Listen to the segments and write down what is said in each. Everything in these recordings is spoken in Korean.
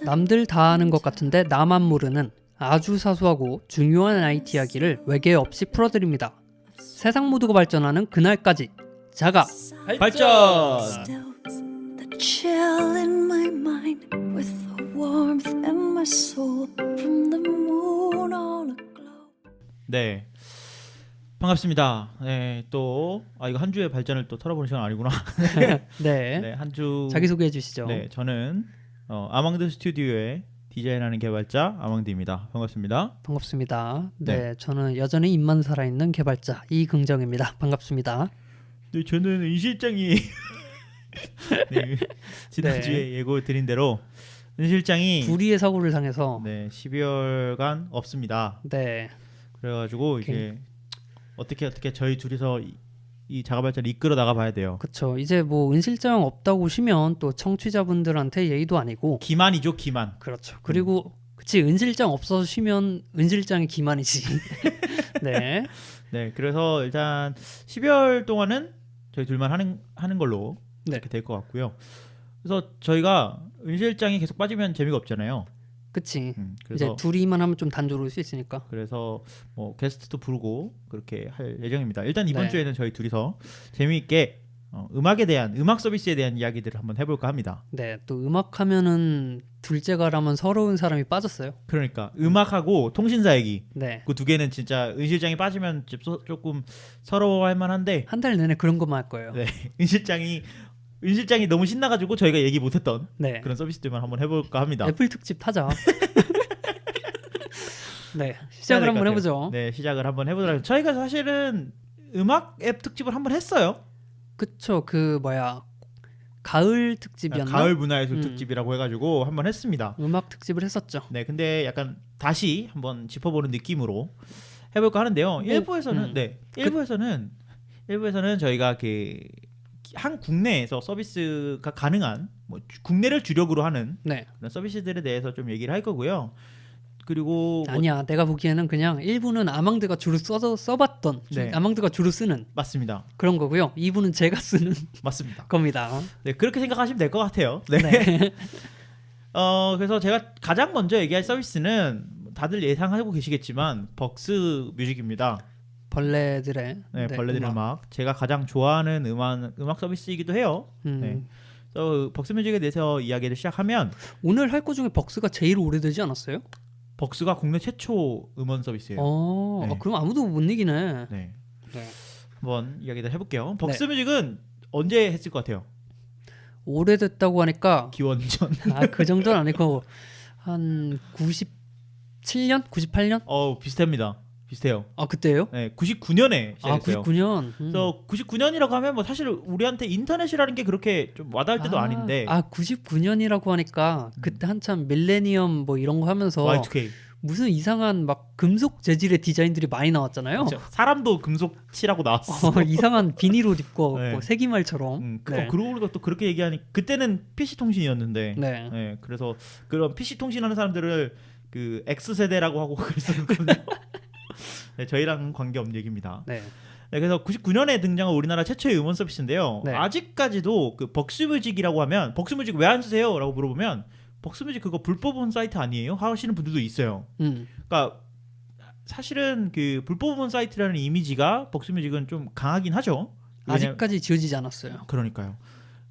남들 다 아는 것 같은데 나만 모르는 아주 사소하고 중요한 IT 이야기를 외계 없이 풀어드립니다. 세상 모두가 발전하는 그날까지 자가 발전! The chill in my mind with the warmth in my soul from the moon all aglow. 네, 반갑습니다. 네, 또 이거 한 주의 발전을 또 털어보는 시간 아니구나. 네, 네, 한 주. 자기소개해 주시죠. 네, 저는 아망드 스튜디오의 디자인하는 개발자 아망드입니다. 반갑습니다. 반갑습니다. 네. 네, 저는 여전히 입만 살아있는 개발자 이긍정입니다. 반갑습니다. 네, 저는 은 실장이 네, 지난주에 예고 드린 대로 은 실장이 불의의 사고를 당해서 네, 12월간 없습니다. 네, 그래가지고 이제 어떻게 저희 둘이서 이 자가 발전을 이끌어 나가 봐야 돼요. 그쵸. 이제 뭐 은실장 없다고 쉬면 또 청취자분들한테 예의도 아니고 기만이죠, 기만. 그렇죠. 그리고 그치 은실장 없어서 쉬면 은실장이 기만이지. 네, 네, 그래서 일단 12월 동안은 저희 둘만 하는 걸로 네. 이렇게 될 것 같고요. 그래서 저희가 은 실장이 계속 빠지면 재미가 없잖아요. 그치. 이제 그래서 둘이만 하면 좀 단조로울 수 있으니까. 뭐 게스트도 부르고 그렇게 할 예정입니다. 일단 이번 네. 주에는 저희 둘이서 재미있게 음악에 대한 음악 서비스에 대한 이야기들을 한번 해볼까 합니다. 네, 또 음악 하면은 둘째가라면 서러운 사람이 빠졌어요. 그러니까 음악하고 통신사 얘기 네, 그 두 개는 진짜 은 실장이 빠지면 조금 서러워할 만한데 한 달 내내 그런 것만 할 거예요. 네, 은 실장이 너무 신나가지고 저희가 얘기 못했던 네, 그런 서비스들만 한번 해볼까 합니다. 애플 특집 타자. 네, 해야 시작을 될것 한번 같아요. 해보죠. 네, 시작을 한번 해보도록. 저희가 사실은 음악 앱 특집을 한번 했어요. 그쵸, 그 뭐야 가을 특집이었나? 가을 문화예술 음. 특집이라고 해가지고 한번 했습니다. 음악 특집을 했었죠. 네, 근데 약간 다시 한번 짚어보는 느낌으로 해볼까 하는데요. 일부에서는 일부에서는 저희가 한 국내에서 서비스가 가능한 뭐 국내를 주력으로 하는 네, 그런 서비스들에 대해서 좀 얘기를 할 거고요. 그리고 아니야, 내가 보기에는 그냥 1부는 아망드가 주로 써봤던 네. 아망드가 주로 쓰는 맞습니다. 그런 거고요. 2부는 제가 쓰는 맞습니다. 겁니다. 네, 그렇게 생각하시면 될 것 같아요. 네. 네. 그래서 제가 가장 먼저 얘기할 서비스는 다들 예상하고 계시겠지만 벅스 뮤직입니다. 벌레들의 네, 벌레들 음악. 제가 가장 좋아하는 음악 서비스이기도 해요. 음. 네. 그래서 벅스 뮤직에 대해서 이야기를 시작하면 오늘 할 거 중에 벅스가 제일 오래되지 않았어요? 벅스가 국내 최초 음원 서비스예요. 네. 그럼 아무도 못 이기네. 네. 네. 한번 이야기를 해볼게요. 벅스 뮤직은 언제 했을 것 같아요? 오래됐다고 하니까 기원전. 그 정도는 아니고 한 97년? 98년? 비슷합니다. 비슷해요. 그때요? 네, 99년에 시작했어요. 99년. 그래서 99년이라고 하면 뭐 사실 우리한테 인터넷이라는 게 그렇게 좀 와닿을 때도 아닌데 99년이라고 하니까 그때 한참 밀레니엄 뭐 이런 거 하면서 Y2K 무슨 이상한 막 금속 재질의 디자인들이 많이 나왔잖아요. 그렇죠. 사람도 금속 칠하고 나왔어. 이상한 비닐 옷 입고 네. 뭐 세기말처럼. 네. 그러고 보니까 또 그렇게 얘기하니 그때는 PC 통신이었는데 네. 그래서 그런 PC 통신하는 사람들을 그 X 세대라고 하고 그랬었거든요. 네, 저희랑 관계없는 얘기입니다. 네. 네, 그래서 99년에 등장한 우리나라 최초의 음원 서비스인데요. 네. 아직까지도 그 벅스뮤직이라고 하면 벅스뮤직 왜 안 쓰세요? 라고 물어보면 벅스뮤직 그거 불법 음원 사이트 아니에요? 하시는 분들도 있어요. 그러니까 사실은 그 불법 음원 사이트라는 이미지가 벅스뮤직은 좀 강하긴 하죠. 아직까지 지어지지 않았어요. 그러니까요.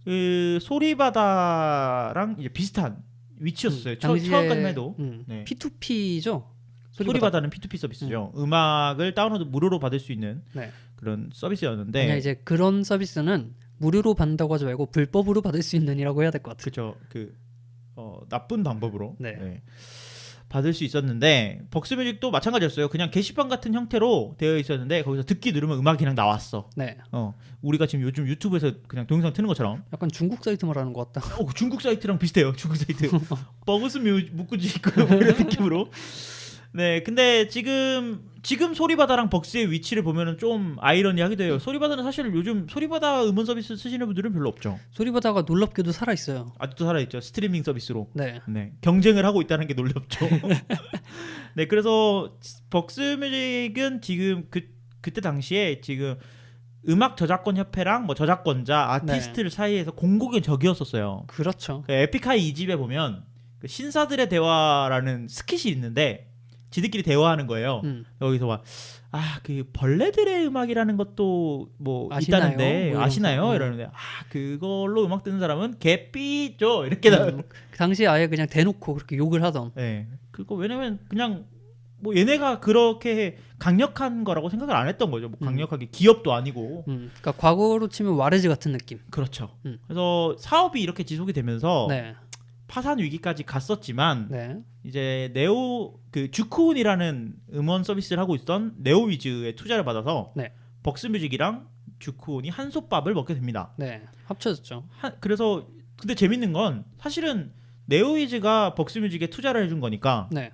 그 소리바다랑 이제 비슷한 위치였어요. 당시에 처음까지만 해도. 네. P2P죠. 소리바다는 P2P 서비스죠. 음악을 다운로드 무료로 받을 수 있는 네. 그런 서비스였는데. 그냥 이제 그런 서비스는 무료로 받는다고 하지 말고 불법으로 받을 수 있는이라고 해야 될 것 같아요. 그렇죠. 나쁜 방법으로 네. 받을 수 있었는데 벅스뮤직도 마찬가지였어요. 그냥 게시판 같은 형태로 되어 있었는데 거기서 듣기 누르면 음악이 그냥 나왔어. 네. 우리가 지금 요즘 유튜브에서 그냥 동영상 트는 것처럼. 약간 중국 사이트 말하는 것 같다. 중국 사이트랑 비슷해요. 중국 사이트. 버그스 뮤직이 있고요. 이런 느낌으로. 네, 근데 지금 소리바다랑 벅스의 위치를 보면은 좀 아이러니하기도 해요. 소리바다는 사실 요즘 소리바다 음원 서비스 쓰시는 분들은 별로 없죠. 소리바다가 놀랍게도 살아 있어요. 아직도 살아있죠. 스트리밍 서비스로. 네. 경쟁을 하고 있다는 게 놀랍죠. 네, 그래서 벅스뮤직은 지금 그때 당시에 지금 음악 저작권 협회랑 뭐 저작권자 아티스트를 사이에서 공공의 적이었었어요. 그렇죠. 그 에픽하이 2집에 보면 그 신사들의 대화라는 스킷이 있는데 지들끼리 대화하는 거예요. 여기서 막 그 벌레들의 음악이라는 것도 뭐 아시나요? 있다는데 뭐 아시나요? 이러면서. 이러는데 그걸로 음악 듣는 사람은 개삐죠 이렇게 그 당시에 아예 그냥 대놓고 그렇게 욕을 하던. 네. 그거 왜냐면 그냥 뭐 얘네가 그렇게 강력한 거라고 생각을 안 했던 거죠. 뭐 강력하게 기업도 아니고. 그러니까 과거로 치면 와르즈 같은 느낌. 그렇죠. 음. 그래서 사업이 이렇게 지속이 되면서 네. 파산 위기까지 갔었지만 네. 이제 네오 그 주쿠온이라는 음원 서비스를 하고 있던 네오위즈의 투자를 받아서 네. 벅스뮤직이랑 주쿠온이 한솥밥을 먹게 됩니다. 네. 합쳐졌죠. 그래서 근데 재밌는 건 사실은 네오위즈가 벅스뮤직에 투자를 해준 거니까 네.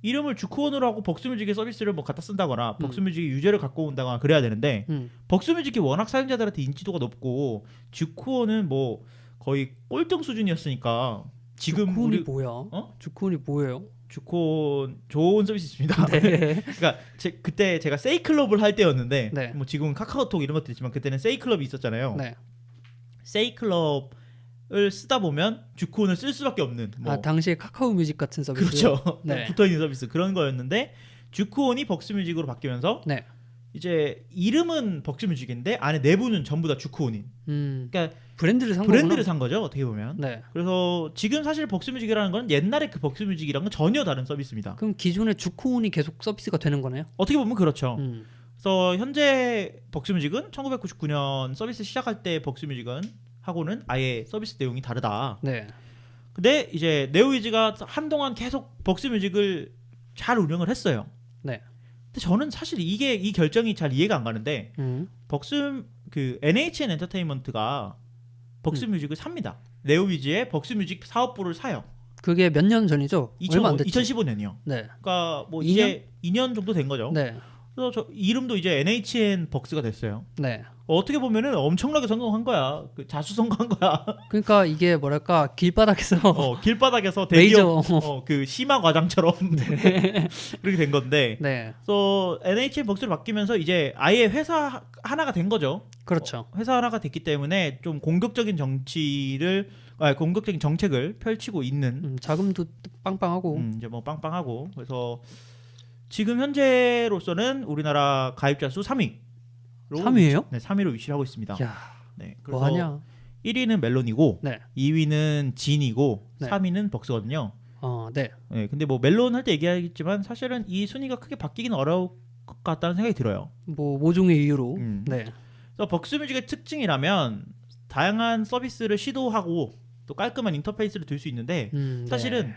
이름을 주쿠온으로 하고 벅스뮤직의 서비스를 뭐 갖다 쓴다거나 벅스뮤직이 유저를 갖고 온다거나 그래야 되는데 벅스뮤직이 워낙 사용자들한테 인지도가 높고 주쿠온은 뭐 거의 꼴등 수준이었으니까 지금 주쿠온이 우리 뭐야? 주쿠온이 뭐예요? 주콘 좋은 서비스 있습니다. 네. 그러니까 그때 제가 세이클럽을 할 때였는데 네. 뭐 지금은 카카오톡 이런 것도 있지만 그때는 세이클럽이 있었잖아요. 네. 세이클럽을 쓰다 보면 주콘을 쓸 수밖에 없는 뭐 당시에 카카오 뮤직 같은 서비스. 그렇죠. 네. 붙어 있는 서비스 그런 거였는데 주콘이 벅스뮤직으로 바뀌면서 네. 이제 이름은 벅스뮤직인데 안에 내부는 전부 다 주콘인. 그러니까 브랜드를 산 브랜드를 거구나. 산 거죠 어떻게 보면. 네. 그래서 지금 사실 벅스뮤직이라는 건 옛날에 그 벅스뮤직이랑은 전혀 다른 서비스입니다. 그럼 기존의 주코온이 계속 서비스가 되는 거네요. 어떻게 보면 그렇죠. 음. 그래서 현재 벅스뮤직은 1999년 서비스 시작할 때 벅스뮤직은 하고는 아예 서비스 내용이 다르다. 네. 근데 이제 네오위즈가 한동안 계속 벅스뮤직을 잘 운영을 했어요. 네. 근데 저는 사실 이 결정이 잘 이해가 안 가는데 그 NHN 엔터테인먼트가 벅스뮤직을 삽니다. 네오위즈의 벅스뮤직 사업부를 사요. 그게 몇 년 전이죠? 얼마 안 됐지. 2015년이요. 네. 그러니까 뭐 2년? 이제 2년 정도 된 거죠. 네. 그래서 저 이름도 이제 NHN 벅스가 됐어요. 네. 어떻게 보면은 엄청나게 성공한 거야. 그 자수 성공한 거야. 그러니까 이게 뭐랄까 길바닥에서 길바닥에서 메이저. 대기업 그 심화 과장처럼 그렇게 된 건데. 네. 그래서 NHN 벅스로 바뀌면서 이제 아예 회사 하나가 된 거죠. 그렇죠. 회사 하나가 됐기 때문에 좀 공격적인 공격적인 정책을 펼치고 있는 자금도 빵빵하고. 이제 뭐 빵빵하고 그래서 지금 현재로서는 우리나라 가입자 수 3위. 3위예요? 네, 3위로 위치를 하고 있습니다. 야, 네, 그래서 뭐 하냐? 1위는 멜론이고 네. 2위는 진이고 네. 3위는 벅스거든요. 네. 네, 근데 뭐 멜론 할 때 얘기하겠지만 사실은 이 순위가 크게 바뀌기는 어려울 것 같다는 생각이 들어요. 뭐 모종의 이유로. 네. 그래서 벅스뮤직의 특징이라면 다양한 서비스를 시도하고 또 깔끔한 인터페이스를 둘 수 있는데 사실은 네.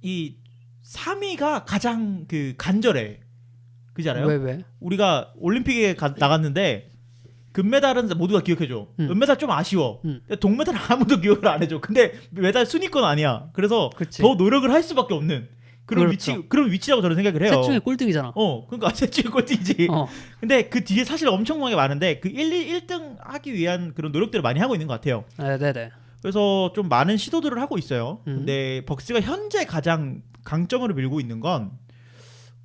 이 3위가 가장 그 간절해. 그지 않아요? 왜? 우리가 올림픽에 나갔는데 금메달은 모두가 기억해줘. 은메달 좀 아쉬워. 근데 동메달 아무도 기억을 안 해줘. 근데 메달 순위권 아니야. 그래서 그치. 더 노력을 할 수밖에 없는 그런 그렇죠. 위치라고 저는 생각을 해요. 셋 중에 꼴등이잖아. 그러니까 셋 중에 꼴등이지. 어. 근데 그 뒤에 사실 엄청나게 많은데 그 1등 하기 위한 그런 노력들을 많이 하고 있는 것 같아요. 네네. 그래서 좀 많은 시도들을 하고 있어요. 근데 벅스가 현재 가장 강점으로 밀고 있는 건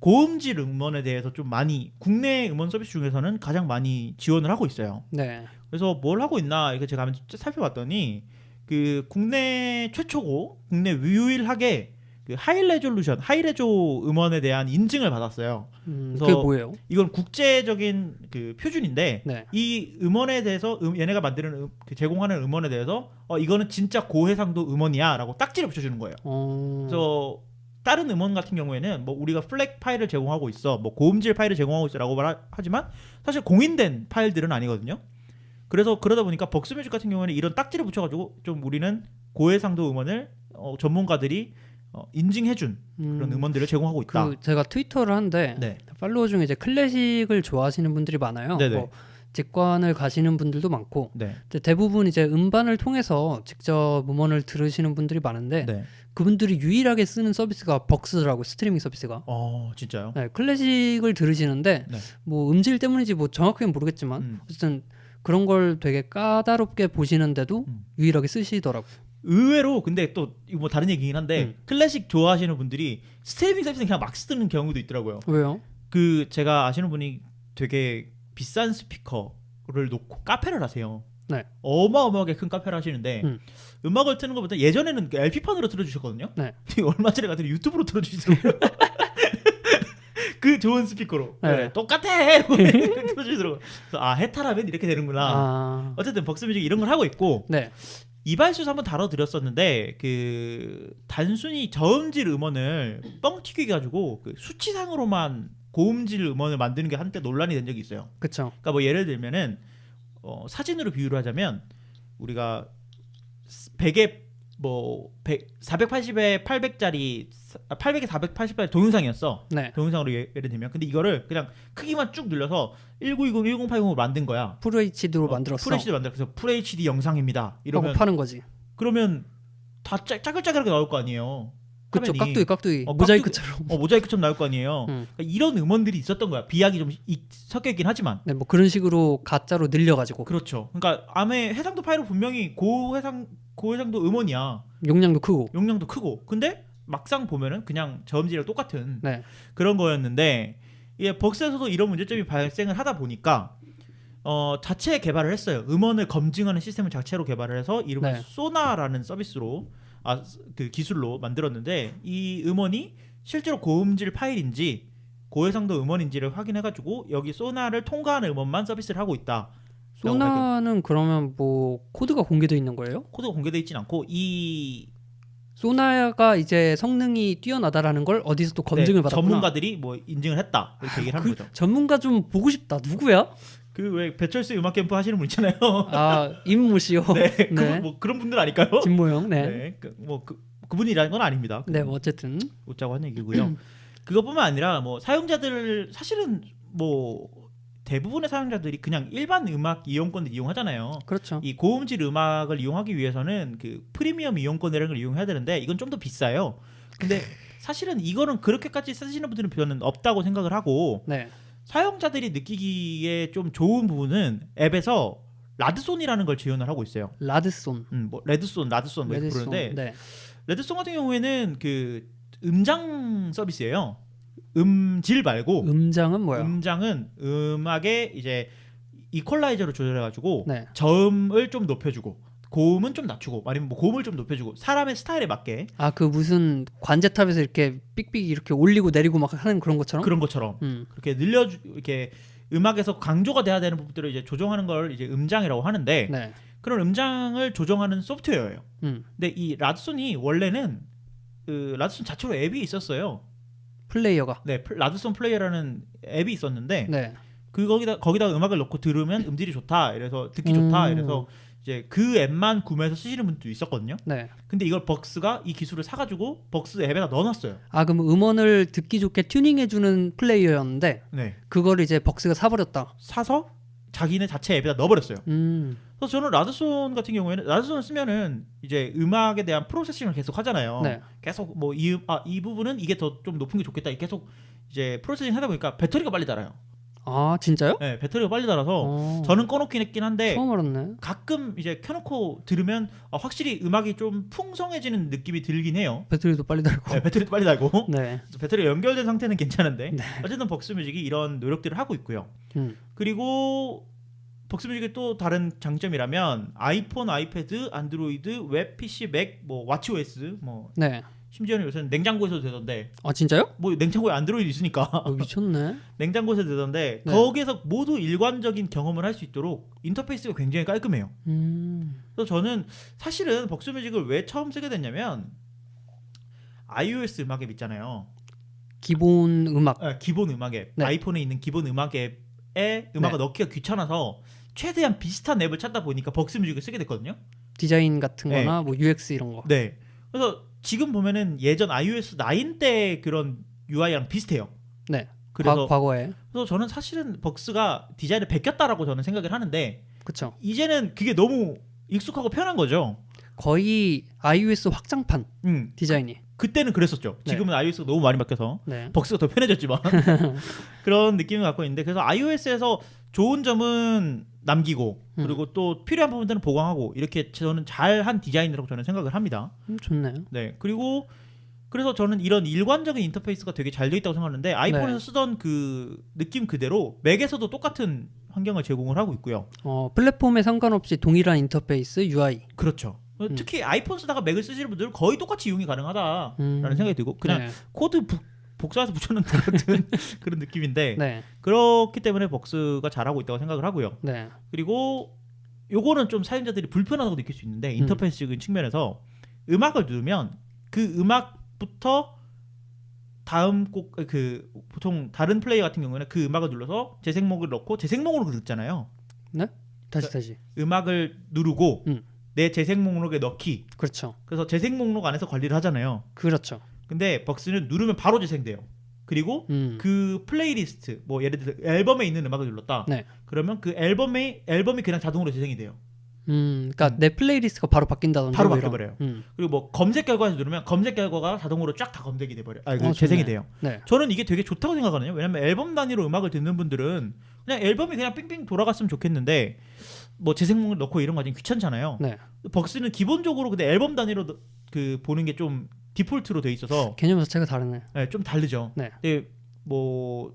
고음질 음원에 대해서 좀 많이 국내 음원 서비스 중에서는 가장 많이 지원을 하고 있어요. 네. 그래서 뭘 하고 있나 이거 제가 한번 살펴봤더니 그 국내 최초고 국내 유일하게 그 하이레조 음원에 대한 인증을 받았어요. 그래서 그게 뭐예요? 이건 국제적인 그 표준인데 네. 이 음원에 대해서 얘네가 만드는 제공하는 음원에 대해서 이거는 진짜 고해상도 음원이야라고 딱지를 붙여주는 거예요. 그래서 다른 음원 같은 경우에는 뭐 우리가 플렉 파일을 제공하고 있어, 뭐 고음질 파일을 제공하고 있어라고 하지만 사실 공인된 파일들은 아니거든요. 그래서 그러다 보니까 벅스뮤직 같은 경우에는 이런 딱지를 붙여가지고 좀 우리는 고해상도 음원을 전문가들이 인증해준 그런 음원들을 제공하고 있다. 제가 트위터를 하는데 네. 팔로워 중에 이제 클래식을 좋아하시는 분들이 많아요. 네네. 뭐 직관을 가시는 분들도 많고 네. 대부분 이제 음반을 통해서 직접 음원을 들으시는 분들이 많은데 네. 그분들이 유일하게 쓰는 서비스가 벅스라고 스트리밍 서비스가. 진짜요? 네, 클래식을 들으시는데 네. 뭐 음질 때문인지 뭐 정확하게는 모르겠지만 어쨌든 그런 걸 되게 까다롭게 보시는데도 유일하게 쓰시더라고. 의외로 근데 또 이거 뭐 다른 얘기긴 한데 클래식 좋아하시는 분들이 스트리밍 서비스는 그냥 막 쓰는 경우도 있더라고요. 왜요? 그 제가 아시는 분이 되게 비싼 스피커를 놓고 카페를 하세요. 네. 어마어마하게 큰 카페를 하시는데 음악을 트는 것보다 예전에는 그 LP판으로 틀어주셨거든요. 네. 근데 얼마 전에 갔더니 유튜브로 틀어주시더라고요. 그 좋은 스피커로 네. 네, 똑같아 틀어주시더라고요. 그래서 아 해탈하면 이렇게 되는구나. 아, 어쨌든 벅스뮤직 이런 걸 하고 있고 네. 이발소에서 한번 다뤄드렸었는데 그 단순히 저음질 음원을 뻥 튀기게 가지고 그 수치상으로만 고음질 음원을 만드는 게 한때 논란이 된 적이 있어요. 그쵸. 그러니까 뭐 예를 들면은 사진으로 비유를 하자면 우리가 100에 뭐 480에 800짜리 800에 480짜리 동영상이었어. 네. 동영상으로 예를 들면 근데 이거를 그냥 크기만 쭉 늘려서 1920, 1080으로 만든 거야. FHD로 만들었어. FHD 만들어. 그래서 FHD 영상입니다. 하고 이러면 파는 거지. 그러면 다 짜글짜글하게 나올 거 아니에요. 그쵸. 화면이. 깍두기 어, 모자이크처럼. 모자이크처럼 나올 거 아니에요. 그러니까 이런 음원들이 있었던 거야. 비약이 좀 섞여 있긴 하지만. 네, 뭐 그런 식으로 가짜로 늘려가지고 그렇죠. 그러니까 암의 해상도 파일은 분명히 고해상도 음원이야. 용량도 크고. 용량도 크고. 근데 막상 보면은 그냥 저음질이랑 똑같은 네. 그런 거였는데 이게 벅스에서도 이런 문제점이 발생을 하다 보니까 자체 개발을 했어요. 음원을 검증하는 시스템을 자체로 개발을 해서 이름을 네. 소나라는 서비스로 그 기술로 만들었는데 이 음원이 실제로 고음질 파일인지 고해상도 음원인지를 확인해가지고 여기 소나를 통과하는 음원만 서비스를 하고 있다. 소나는 그러면 뭐 코드가 공개되어 있는 거예요? 코드가 공개되어 있진 않고 이 소나가 이제 성능이 뛰어나다라는 걸 어디서 또 검증을 받았구나. 전문가들이 뭐 인증을 했다 이렇게 얘기를 한 거죠. 전문가 좀 보고 싶다. 누구야? 그 왜 배철수 음악 캠프 하시는 분 있잖아요. 아, 임모 씨요. 네, 네. 그분 뭐 그런 분들 아닐까요? 진모형. 네. 네, 그분이라는 건 아닙니다. 네, 뭐 어쨌든 웃자고 한 얘기고요. 그것뿐만 아니라 뭐 사용자들 사실은 뭐 대부분의 사용자들이 그냥 일반 음악 이용권을 이용하잖아요. 그렇죠. 이 고음질 음악을 이용하기 위해서는 그 프리미엄 이용권이라는 걸 이용해야 되는데 이건 좀 더 비싸요. 근데 사실은 이거는 그렇게까지 쓰시는 분들은 별로 없다고 생각을 하고 네. 사용자들이 느끼기에 좀 좋은 부분은 앱에서 라드손이라는 걸 지원을 하고 있어요. 라드손. 뭐 레드손, 라드손 뭐 이렇게 레드손. 부르는데 네. 레드송 같은 경우에는 그 음장 서비스예요. 음질 말고 음장은 뭐야? 음장은 음악의 이제 이퀄라이저로 조절해가지고 네. 저음을 좀 높여주고 고음은 좀 낮추고 아니면 뭐 고음을 좀 높여주고 사람의 스타일에 맞게 아, 그 무슨 관제탑에서 이렇게 삑삑 이렇게 올리고 내리고 막 하는 그런 것처럼? 그런 것처럼 그렇게 이렇게 음악에서 강조가 돼야 되는 부분들을 이제 조정하는 걸 이제 음장이라고 하는데 네. 그런 음장을 조정하는 소프트웨어예요. 음. 근데 이 라드손이 원래는 그 라드손 자체로 앱이 있었어요. 플레이어가. 네, 라드손 플레이어라는 앱이 있었는데 네. 거기다 음악을 넣고 들으면 음질이 좋다. 이래서 듣기 좋다. 이래서 이제 그 앱만 구매해서 쓰시는 분도 있었거든요. 네. 근데 이걸 벅스가 이 기술을 사가지고 벅스 앱에다 넣어놨어요. 아, 그럼 음원을 듣기 좋게 튜닝해주는 플레이어였는데 네, 그거를 이제 벅스가 사버렸다. 사서 자기네 자체 앱에다 넣어버렸어요. 음. 그래서 저는 라드손 같은 경우에는 라드손을 쓰면은 이제 음악에 대한 프로세싱을 계속 하잖아요. 네. 계속 뭐 이 부분은 이게 더 좀 높은 게 좋겠다. 계속 이제 프로세싱 하다 보니까 배터리가 빨리 닳아요. 아, 진짜요? 네, 배터리가 빨리 닳아서 어. 저는 꺼놓긴 했긴 한데 처음 알았네. 가끔 이제 켜놓고 들으면 확실히 음악이 좀 풍성해지는 느낌이 들긴 해요. 배터리도 빨리 달고. 네, 배터리도 빨리 달고 네. 배터리 연결된 상태는 괜찮은데 네. 어쨌든 벅스뮤직이 이런 노력들을 하고 있고요. 음. 그리고 벅스뮤직의 또 다른 장점이라면 아이폰, 아이패드, 안드로이드, 웹, PC, 맥, 뭐 왓치OS, 뭐 네. 심지어는 요새는 냉장고에서도 되던데 아, 진짜요? 뭐 냉장고에 안드로이드 있으니까 미쳤네. 냉장고에서 되던데 네. 거기에서 모두 일관적인 경험을 할 수 있도록 인터페이스가 굉장히 깔끔해요. 그래서 저는 사실은 벅스뮤직을 왜 처음 쓰게 됐냐면 iOS 음악 앱 있잖아요. 기본 음악. 기본 음악 앱. 네. 아이폰에 있는 기본 음악 앱에 음악을 네. 넣기가 귀찮아서 최대한 비슷한 앱을 찾다 보니까 벅스뮤직을 쓰게 됐거든요. 디자인 같은 거나 뭐 UX 이런 거. 네. 그래서 지금 보면은 예전 iOS 9 때 그런 UI랑 비슷해요. 네. 그래서 과거에. 그래서 저는 사실은 벅스가 디자인을 베꼈다라고 저는 생각을 하는데 그쵸. 이제는 그게 너무 익숙하고 편한 거죠. 거의 iOS 확장판 디자인이. 그때는 그랬었죠. 네. 지금은 iOS가 너무 많이 바뀌어서 네. 벅스가 더 편해졌지만 그런 느낌을 갖고 있는데 그래서 iOS에서 좋은 점은 남기고 그리고 또 필요한 부분들은 보강하고 이렇게 저는 잘한 디자인이라고 저는 생각을 합니다. 좋네요. 네. 그리고 그래서 저는 이런 일관적인 인터페이스가 되게 잘 돼 있다고 생각하는데 아이폰에서 네. 쓰던 그 느낌 그대로 맥에서도 똑같은 환경을 제공을 하고 있고요. 플랫폼에 상관없이 동일한 인터페이스 UI. 그렇죠. 특히 아이폰 쓰다가 맥을 쓰시는 분들은 거의 똑같이 이용이 가능하다라는 생각이 들고 그냥 네. 코드 복사해서 붙여놓는 같은 그런 느낌인데 네. 그렇기 때문에 벅스가 잘하고 있다고 생각을 하고요. 네. 그리고 요거는 좀 사용자들이 불편하다고 느낄 수 있는데 인터페이스적인 측면에서 음악을 누르면 그 음악부터 다음 곡 그 보통 다른 플레이어 같은 경우는 그 음악을 눌러서 재생목을 넣고 재생목으로 듣잖아요. 다시. 음악을 누르고 음. 내 재생 목록에 넣기. 그렇죠. 그래서 재생 목록 안에서 관리를 하잖아요. 그렇죠. 근데 벅스는 누르면 바로 재생돼요. 그리고 그 플레이리스트 뭐 예를 들어 앨범에 있는 음악을 눌렀다. 네. 그러면 그 앨범이 그냥 자동으로 재생이 돼요. 그러니까 내 플레이리스트가 바로 바뀐다든지 바로 뭐 이런. 바뀌어버려요. 그리고 뭐 검색 결과에서 누르면 검색 결과가 자동으로 쫙 다 검색이 돼버려. 좋네. 재생이 돼요. 네. 저는 이게 되게 좋다고 생각하거든요. 왜냐면 앨범 단위로 음악을 듣는 분들은 그냥 앨범이 그냥 삥삥 돌아갔으면 좋겠는데 뭐 재생목을 넣고 이런 거 좀 귀찮잖아요. 네. 벅스는 기본적으로 근데 앨범 단위로 그 보는 게 좀 디폴트로 돼 있어서 개념 자체가 다르네. 네, 좀 다르죠. 네. 근데 뭐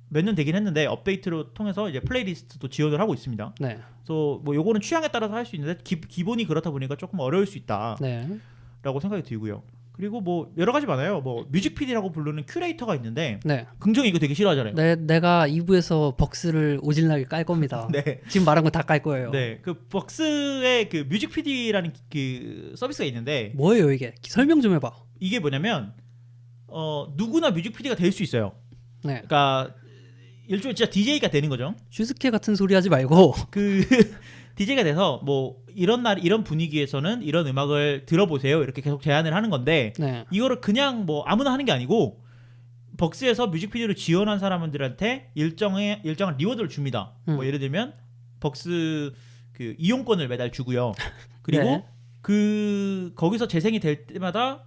몇 년 되긴 했는데 업데이트로 통해서 이제 플레이리스트도 지원을 하고 있습니다. 네. 그래서 뭐 요거는 취향에 따라서 할 수 있는데 기본이 그렇다 보니까 조금 어려울 수 있다라고 네. 생각이 들고요. 그리고 뭐 여러 가지 많아요. 뭐 뮤직 PD라고 부르는 큐레이터가 있는데 네. 긍정이 이거 되게 싫어하잖아요. 내가 2부에서 벅스를 오질나게 깔 겁니다. 네. 지금 말한 거 다 깔 거예요. 네. 그 벅스의 그 뮤직 PD라는 그 서비스가 있는데 뭐예요 이게? 설명 좀 해봐. 이게 뭐냐면 누구나 뮤직 PD가 될 수 있어요. 네. 그러니까 일종의 진짜 DJ가 되는 거죠. 슈스케 같은 소리 하지 말고. 그 DJ가 돼서 뭐 이런 날 이런 분위기에서는 이런 음악을 들어보세요 이렇게 계속 제안을 하는 건데 네. 이거를 그냥 뭐 아무나 하는 게 아니고 벅스에서 뮤직비디오를 지원한 사람들한테 일정한 리워드를 줍니다. 뭐 예를 들면 벅스 그 이용권을 매달 주고요. 그리고 네. 그 거기서 재생이 될 때마다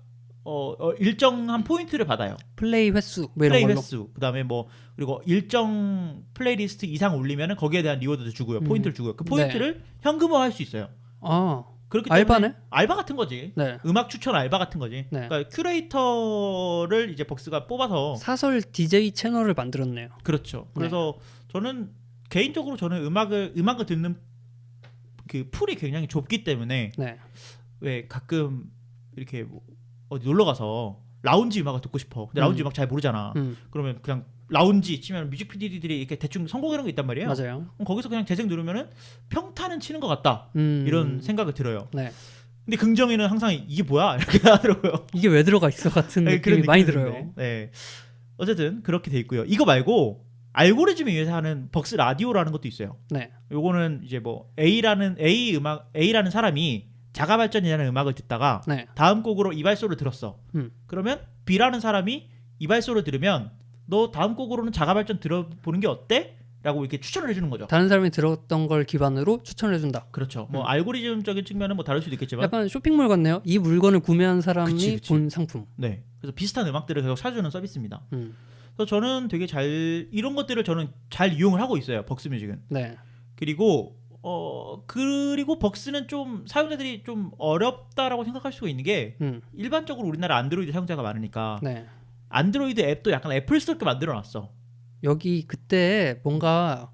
일정한 포인트를 받아요. 플레이 횟수 뭐 이런 플레이 걸로. 횟수 그다음에 뭐 그리고 일정 플레이리스트 이상 올리면은 거기에 대한 리워드도 주고요. 포인트를 주고요. 그 포인트를 현금화할 수 있어요. 아, 그렇기 때문에 알바네? 알바 같은 거지. 네. 음악 추천 알바 같은 거지. 네. 그러니까 큐레이터를 이제 벅스가 뽑아서 사설 DJ 채널을 만들었네요. 그렇죠. 그래서 저는 개인적으로 저는 음악을 듣는 그 풀이 굉장히 좁기 때문에 네. 왜 가끔 이렇게 뭐 어디 놀러 가서 라운지 음악을 듣고 싶어. 근데 라운지 음악 잘 모르잖아. 그러면 그냥 라운지 치면 뮤직 PD들이 이렇게 대충 선곡이라는 게 있단 말이에요. 맞아요. 그럼 거기서 그냥 재생 누르면은 평타는 치는 것 같다. 이런 생각이 들어요. 네. 근데 긍정이는 항상 이게 뭐야 이렇게 하더라고요. 이게 왜 들어가 있어 같은 네, 느낌이 그런 많이 느낌이 들어요. 드는데. 네. 어쨌든 그렇게 돼 있고요. 이거 말고 알고리즘에 의해서 하는 벅스 라디오라는 것도 있어요. 네. 요거는 이제 뭐 A라는 사람이 자가 발전이라는 음악을 듣다가 네. 다음 곡으로 이발소를 들었어. 그러면 B라는 사람이 이발소를 들으면 너 다음 곡으로는 자가 발전 들어보는 게 어때? 라고 이렇게 추천을 해주는 거죠. 다른 사람이 들었던 걸 기반으로 추천해 준다. 그렇죠. 뭐 알고리즘적인 측면은 뭐 다를 수도 있겠지만 약간 쇼핑몰 같네요. 이 물건을 구매한 사람이 그치. 본 상품. 네. 그래서 비슷한 음악들을 계속 찾아주는 서비스입니다. 음. 그래서 저는 되게 이런 것들을 저는 잘 이용을 하고 있어요. 벅스 뮤직은. 네. 그리고 벅스는 좀 사용자들이 좀 어렵다라고 생각할 수가 있는 게 일반적으로 우리나라 안드로이드 사용자가 많으니까 네. 안드로이드 앱도 약간 애플스럽게 만들어놨어. 여기 그때 뭔가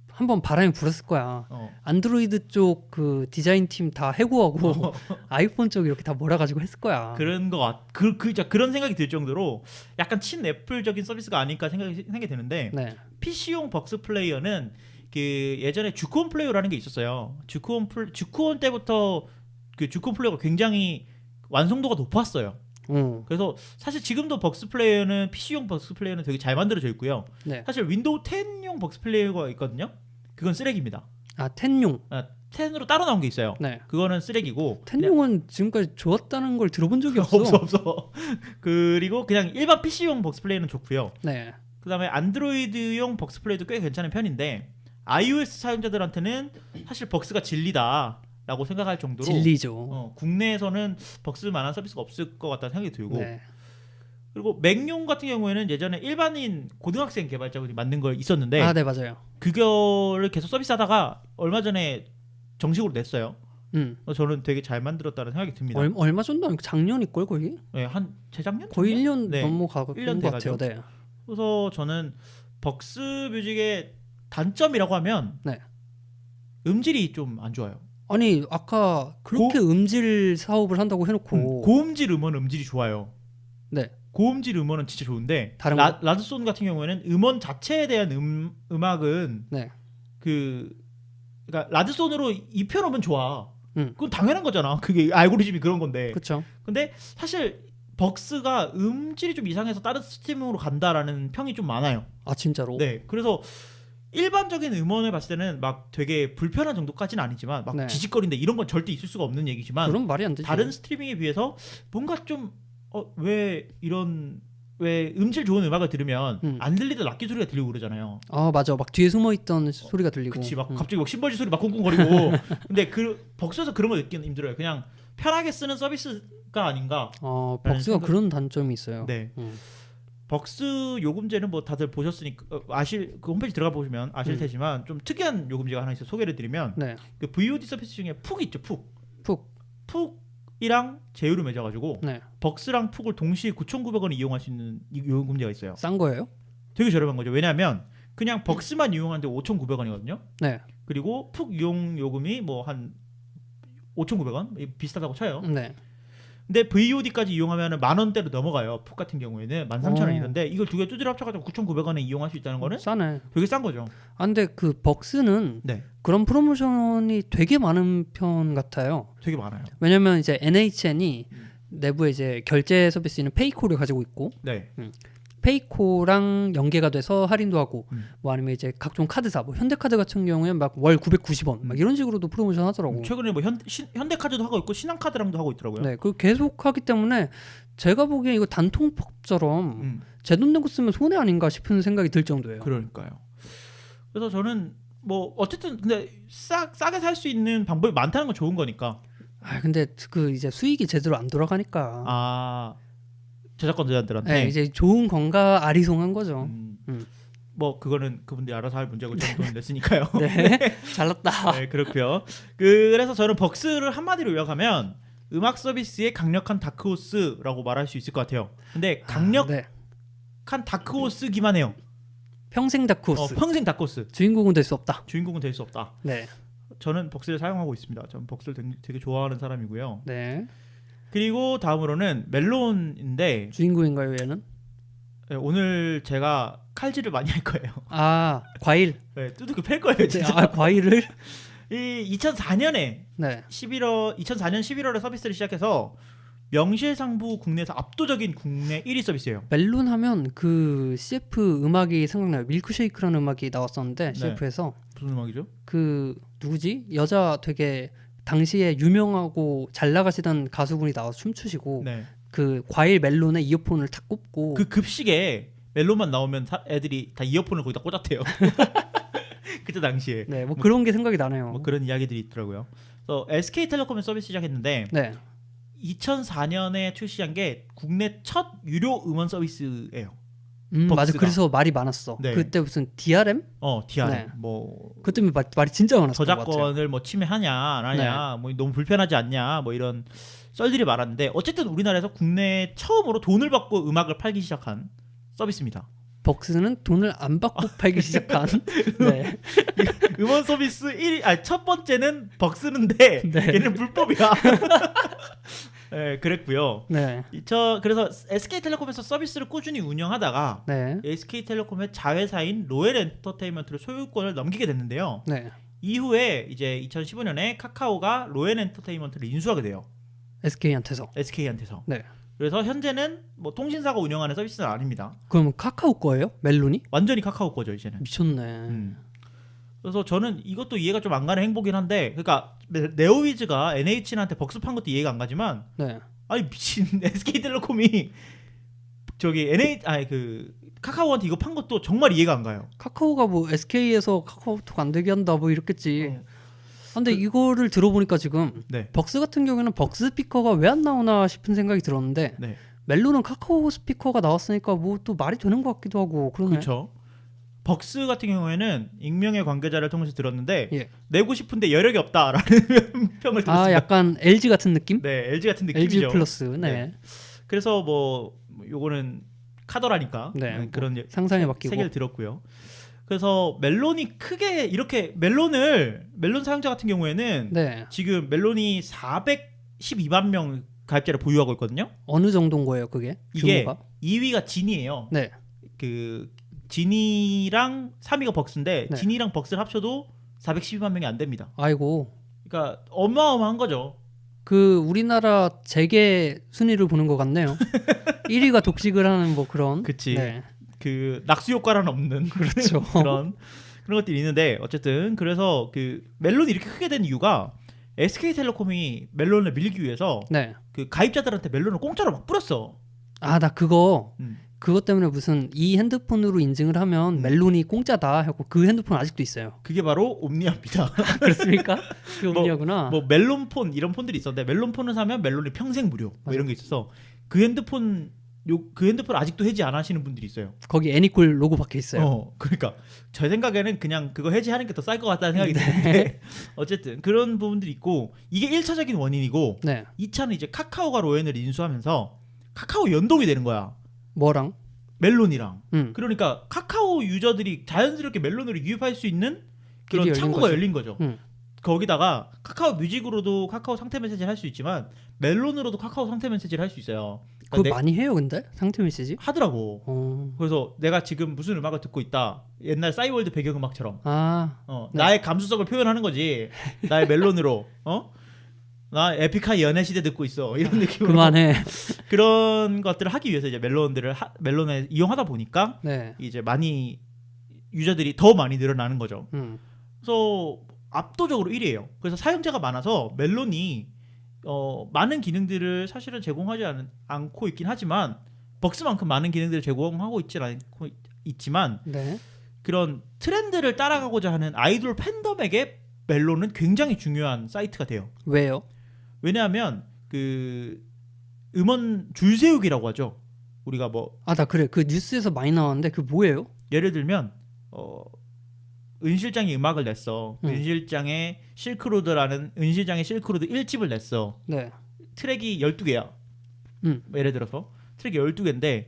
한번 바람이 불었을 거야. 안드로이드 쪽 그 디자인 팀 다 해고하고 아이폰 쪽 이렇게 다 몰아가지고 했을 거야. 그런 그런 생각이 들 정도로 약간 친애플적인 서비스가 아닐까 생각이 되는데 네. PC용 벅스 플레이어는 그 예전에 주크온 플레이어라는 게 있었어요. 주크온 때부터 그 주크온 플레이어가 굉장히 완성도가 높았어요. 그래서 사실 지금도 벅스 플레이어는 PC용 벅스 플레이어는 되게 잘 만들어져 있고요. 네. 사실 윈도우 10용 벅스 플레이어가 있거든요. 그건 쓰레기입니다. 아, 10용. 10으로 따로 나온 게 있어요. 네. 그거는 쓰레기고 10용은 지금까지 좋았다는 걸 들어본 적이 없어. 없어. 그리고 그냥 일반 PC용 벅스 플레이어는 좋고요. 네. 그다음에 안드로이드용 벅스 플레이도 꽤 괜찮은 편인데 iOS 사용자들한테는 사실 벅스가 진리다라고 생각할 정도로 진리죠. 국내에서는 벅스만한 서비스가 없을 것 같다는 생각이 들고 네. 그리고 맥용 같은 경우에는 예전에 일반인 고등학생 개발자분이 만든 거 있었는데 아, 네, 맞아요. 그거를 계속 서비스하다가 얼마 전에 정식으로 냈어요. 저는 되게 잘 만들었다는 생각이 듭니다. 얼마 전도 아니고 작년일걸 거의? 네, 한 재작년? 거의 1년 네. 넘어가고 1년 것 같아요. 돼가죠. 네. 그래서 저는 벅스 뮤직의 단점이라고 하면 네. 음질이 좀 안 좋아요. 아니 아까 그렇게 음질 사업을 한다고 해놓고 고음질 음원 음질이 좋아요. 네. 고음질 음원은 진짜 좋은데 다른 라드손 같은 경우에는 음원 자체에 대한 음악은 네. 그러니까 라드손으로 입혀놓으면 좋아. 그건 당연한 거잖아. 그게 알고리즘이 그런 건데. 그렇죠. 근데 사실 벅스가 음질이 좀 이상해서 다른 스트리밍으로 간다라는 평이 좀 많아요. 아 진짜로? 네. 그래서 일반적인 음원을 봤을 때는 막 되게 불편한 정도까지는 아니지만 막 네. 지직거린다 이런 건 절대 있을 수가 없는 얘기지만 그런 말이 안 되지. 다른 스트리밍에 비해서 뭔가 좀 왜 음질 좋은 음악을 들으면 안 들리던 악기 소리가 들리고 그러잖아요. 아 맞아. 막 뒤에 숨어있던 소리가 들리고. 그치 막 갑자기 막 심벌지 소리 막 쿵쿵거리고. 근데 그 벅스에서 그런 거 느끼는 힘들어요. 그냥 편하게 쓰는 서비스가 아닌가. 벅스가 그런 단점이 있어요. 네. 벅스 요금제는 뭐 다들 보셨으니까 그 홈페이지 들어가 보시면 아실 테지만 좀 특이한 요금제가 하나 있어 소개를 드리면 네. 그 VOD 서비스 중에 푹 있죠. 푹. 푹이랑 제휴를 맺어가지고 네. 벅스랑 푹을 동시에 9,900원에 이용할 수 있는 요금제가 있어요. 싼 거예요? 되게 저렴한 거죠. 왜냐하면 그냥 벅스만 이용하는데 5,900원이거든요. 네. 그리고 푹 이용 요금이 뭐 한 5,900원 비슷하다고 쳐요. 네. 근데 VOD까지 이용하면 10,000원대로 넘어가요. 푹 같은 경우에는 13,000원이던데 이걸 두 개 두드려 합쳐가지고 9,900원에 이용할 수 있다는 거는 싸네. 되게 싼 거죠. 아 근데 그 벅스는 네, 그런 프로모션이 되게 많은 편 같아요. 되게 많아요. 왜냐면 이제 NHN이 내부에 이제 결제 서비스는 페이코를 가지고 있고 네, 페이코랑 연계가 돼서 할인도 하고 뭐 아니면 이제 각종 카드사 뭐 현대카드 같은 경우에는 막 월 990원 막 이런 식으로도 프로모션 하더라고. 최근에 뭐 현대카드도 하고 있고 신한카드랑도 하고 있더라고요. 네, 그 계속 하기 때문에 제가 보기엔 이거 단통법처럼 제 돈 내고 쓰면 손해 아닌가 싶은 생각이 들 정도예요. 그러니까요. 그래서 저는 뭐 어쨌든 근데 싸게 살 수 있는 방법이 많다는 건 좋은 거니까. 아 근데 그 이제 수익이 제대로 안 돌아가니까. 저작권자들한테 네, 이제 좋은 건가 아리송한 거죠. 뭐 그거는 그분들이 알아서 할 문제고 저는 돈 냈으니까요. 네, 잘났다. 네, 그렇고요. 그래서 저는 벅스를 한마디로 요약하면 음악 서비스의 강력한 다크호스라고 말할 수 있을 것 같아요. 근데 강력한 다크호스기만 해요. 평생 다크호스. 평생 다크호스. 주인공은 될 수 없다. 주인공은 될 수 없다. 네. 저는 벅스를 사용하고 있습니다. 저는 벅스를 되게 좋아하는 사람이고요. 네. 그리고 다음으로는 멜론인데 주인공인가요, 얘는? 네, 오늘 제가 칼질을 많이 할 거예요. 아, 과일. 네, 두둑이 팰 거예요, 진짜. 아, 과일을? 이 2004년에 네. 2004년 11월에 서비스를 시작해서 명실상부 국내에서 압도적인 국내 1위 서비스예요. 멜론 하면 그 CF 음악이 생각나요. 밀크쉐이크라는 음악이 나왔었는데 CF에서 무슨 음악이죠? 그 누구지? 여자 되게 당시에 유명하고 잘 나가시던 가수분이 나와서 춤추시고 네. 그 과일 멜론에 이어폰을 탁 꽂고 그 급식에 멜론만 나오면 애들이 다 이어폰을 거기다 꽂았대요. 그때 당시에. 네, 뭐 그런 게 생각이 나네요. 뭐 그런 이야기들이 있더라고요. 그래서 SK텔레콤에 서비스 시작했는데 네. 2004년에 출시한 게 국내 첫 유료 음원 서비스예요. 맞아. 그래서 말이 많았어. 네. 그때 무슨 DRM? DRM. 네. 뭐 그때 말이 진짜 많았어. 저작권을 뭐 침해하냐 안 하냐, 뭐 너무 불편하지 않냐, 뭐 이런 썰들이 많았는데 어쨌든 우리나라에서 국내 처음으로 돈을 받고 음악을 팔기 시작한 서비스입니다. 벅스는 돈을 안 받고 팔기 시작한. 네. 음원 서비스 첫 번째는 벅스는데 네. 얘는 불법이야. 네, 그랬고요. 네. 그래서 SK텔레콤에서 서비스를 꾸준히 운영하다가 네. SK텔레콤의 자회사인 로엘 엔터테인먼트로 소유권을 넘기게 됐는데요. 네. 이후에 이제 2015년에 카카오가 로엘 엔터테인먼트를 인수하게 돼요. SK한테서. 네. 그래서 현재는 뭐 통신사가 운영하는 서비스는 아닙니다. 그럼 카카오 거예요? 멜론이? 완전히 카카오 거죠 이제는. 미쳤네. 그래서 저는 이것도 이해가 좀 안 가는 행보긴 한데, 그러니까 네오위즈가 NHN한테 벅스 판 것도 이해가 안 가지만, 네. 아니 미친 SK텔레콤이 저기 카카오한테 이거 판 것도 정말 이해가 안 가요. 카카오가 뭐 SK에서 카카오톡 안 되게 한다 뭐 이렇겠지. 근데 이거를 들어보니까 지금 네. 벅스 같은 경우에는 벅스 스피커가 왜 안 나오나 싶은 생각이 들었는데 네. 멜론은 카카오 스피커가 나왔으니까 뭐 또 말이 되는 것 같기도 하고 그러네. 그렇죠. 벅스 같은 경우에는 익명의 관계자를 통해서 들었는데 예. 내고 싶은데 여력이 없다라는 평을 들었습니다. 아 약간 LG 같은 느낌? 네, LG 같은 느낌이죠. LG 플러스. 네. 네. 그래서 뭐 요거는 카더라니까 네, 그런 상상에 맡기고. 세계를 들었고요. 그래서 멜론이 크게 이렇게 멜론 사용자 같은 경우에는 네. 지금 멜론이 412만 명 가입자를 보유하고 있거든요. 어느 정도인 거예요, 그게? 이게 규모가? 2위가 진이에요. 네. 그 진이랑 3위가 벅스인데 네. 진이랑 벅스를 합쳐도 412만 명이 안 됩니다. 아이고. 그러니까 어마어마한 거죠. 그 우리나라 재계 순위를 보는 것 같네요. 1위가 독식을 하는 뭐 그런. 그치. 네. 그 낙수 효과는 없는 그렇죠. 그런 것들이 있는데 어쨌든 그래서 그 멜론이 이렇게 크게 된 이유가 SK텔레콤이 멜론을 밀기 위해서 네. 그 가입자들한테 멜론을 공짜로 막 뿌렸어. 아, 나 음. 그것 때문에 무슨 이 핸드폰으로 인증을 하면 멜론이 공짜다 하고 그 핸드폰 아직도 있어요. 그게 바로 옴니아입니다. 그렇습니까? 그 옴니아구나. 뭐 멜론폰 이런 폰들이 있었는데 멜론폰을 사면 멜론이 평생 무료 뭐 이런 게 있어서 그 핸드폰 아직도 해지 안 하시는 분들이 있어요. 거기 애니콜 로고 박혀 있어요. 그러니까 제 생각에는 그냥 그거 해지하는 게 더 쌀 것 같다는 생각이 드는데 어쨌든 그런 부분들이 있고 이게 1차적인 원인이고 네. 2차는 이제 카카오가 로엔을 인수하면서 카카오 연동이 되는 거야. 뭐랑? 멜론이랑. 음. 그러니까 카카오 유저들이 자연스럽게 멜론으로 유입할 수 있는 그런 길이 열린 창구가 거지. 열린 거죠. 거기다가 카카오 뮤직으로도 카카오 상태 메시지를 할 수 있지만 멜론으로도 카카오 상태 메시지를 할 수 있어요. 그거 그러니까 많이 해요, 근데? 상태 메시지? 하더라고. 어. 그래서 내가 지금 무슨 음악을 듣고 있다. 옛날 싸이월드 배경음악처럼. 아. 네. 나의 감수성을 표현하는 거지. 나의 멜론으로. 나 에픽하이 연애 시대 듣고 있어. 이런 느낌으로. 그만해. 그런 것들을 하기 위해서 이제 멜론을 이용하다 보니까 네. 이제 많이 유저들이 더 많이 늘어나는 거죠. 그래서 압도적으로 1위예요. 그래서 사용자가 많아서 멜론이 많은 기능들을 사실은 제공하지 않고 있긴 하지만 벅스만큼 많은 기능들을 제공하고 있지만 네. 그런 트렌드를 따라가고자 하는 아이돌 팬덤에게 멜론은 굉장히 중요한 사이트가 돼요. 왜요? 왜냐하면 그 음원 줄 세우기라고 하죠. 우리가 뭐 아, 나 그래. 그 뉴스에서 많이 나왔는데 그 뭐예요? 예를 들면 은 실장이 음악을 냈어. 은 실장의 실크로드라는 은 실장의 실크로드 1집을 냈어. 네. 트랙이 12개야. 예를 들어서 트랙이 12개인데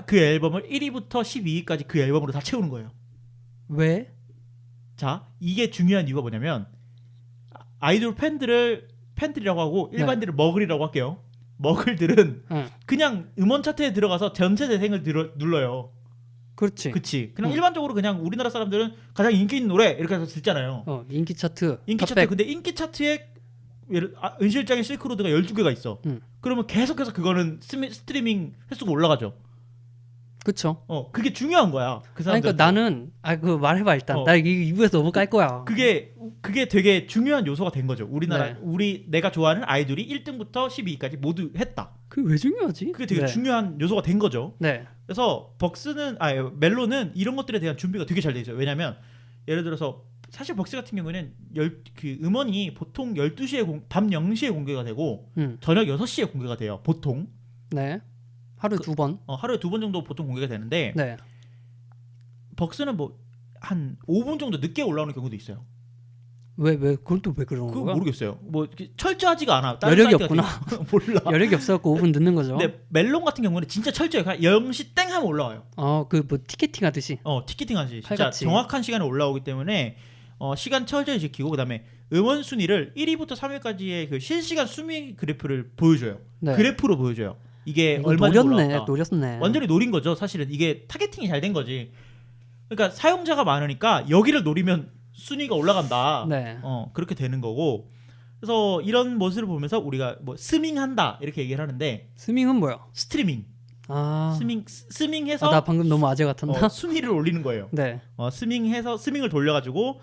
그 앨범을 1위부터 12위까지 그 앨범으로 다 채우는 거예요. 왜? 자, 이게 중요한 이유가 뭐냐면 아이돌 팬들이라고 하고 일반인들을 머글이라고 할게요. 머글들은 그냥 음원 차트에 들어가서 전체 재생을 눌러요. 그렇지. 그치. 그냥 일반적으로 그냥 우리나라 사람들은 가장 인기 있는 노래 이렇게 해서 듣잖아요. 인기 차트. 인기 차트. 근데 인기 차트에 은 실장의 실크로드가 12개가 있어. 그러면 계속해서 그거는 스트리밍 횟수가 올라가죠. 그쵸. 그게 중요한 거야. 그 그러니까 나는 그거 말해봐 일단. 나 이 2부에서 너무 깔 거야. 그게 되게 중요한 요소가 된 거죠. 우리나라 내가 좋아하는 아이돌이 1등부터 12위까지 모두 했다. 그게 왜 중요하지? 그게 되게 중요한 요소가 된 거죠. 네. 그래서 멜론은 이런 것들에 대한 준비가 되게 잘 돼 있어요. 왜냐면 예를 들어서 사실 벅스 같은 경우에는 그 음원이 보통 12시에 밤 0시에 공개가 되고 저녁 6시에 공개가 돼요. 보통. 네. 하루에 2번. 하루에 2번 정도 보통 공개가 되는데 네. 벅스는 뭐 한 5분 정도 늦게 올라오는 경우도 있어요. 왜 그건 또 왜 그러는 그거 거야? 모르겠어요. 뭐 철저하지가 않아. 여력이 없구나. 몰라. 여력이 없어갖고 5분 늦는 거죠. 근데 멜론 같은 경우는 진짜 철저해. 0시 땡 하면 올라와요. 그 뭐 티켓팅 하듯이. 티켓팅 하듯이. 진짜 팔같이. 정확한 시간에 올라오기 때문에 시간 철저히 지키고 그다음에 음원 순위를 1위부터 3위까지의 그 실시간 순위 그래프를 보여줘요. 네. 그래프로 보여줘요. 이게 이거 얼마나 노렸네. 완전히 노린 거죠. 사실은 이게 타겟팅이 잘 된 거지. 그러니까 사용자가 많으니까 여기를 노리면 순위가 올라간다. 네. 그렇게 되는 거고. 그래서 이런 모습을 보면서 우리가 뭐 스밍한다 이렇게 얘기를 하는데 스밍은 뭐야? 스트리밍. 스밍해서 나 방금 너무 아재 같았나? 순위를 올리는 거예요. 네. 스밍을 돌려가지고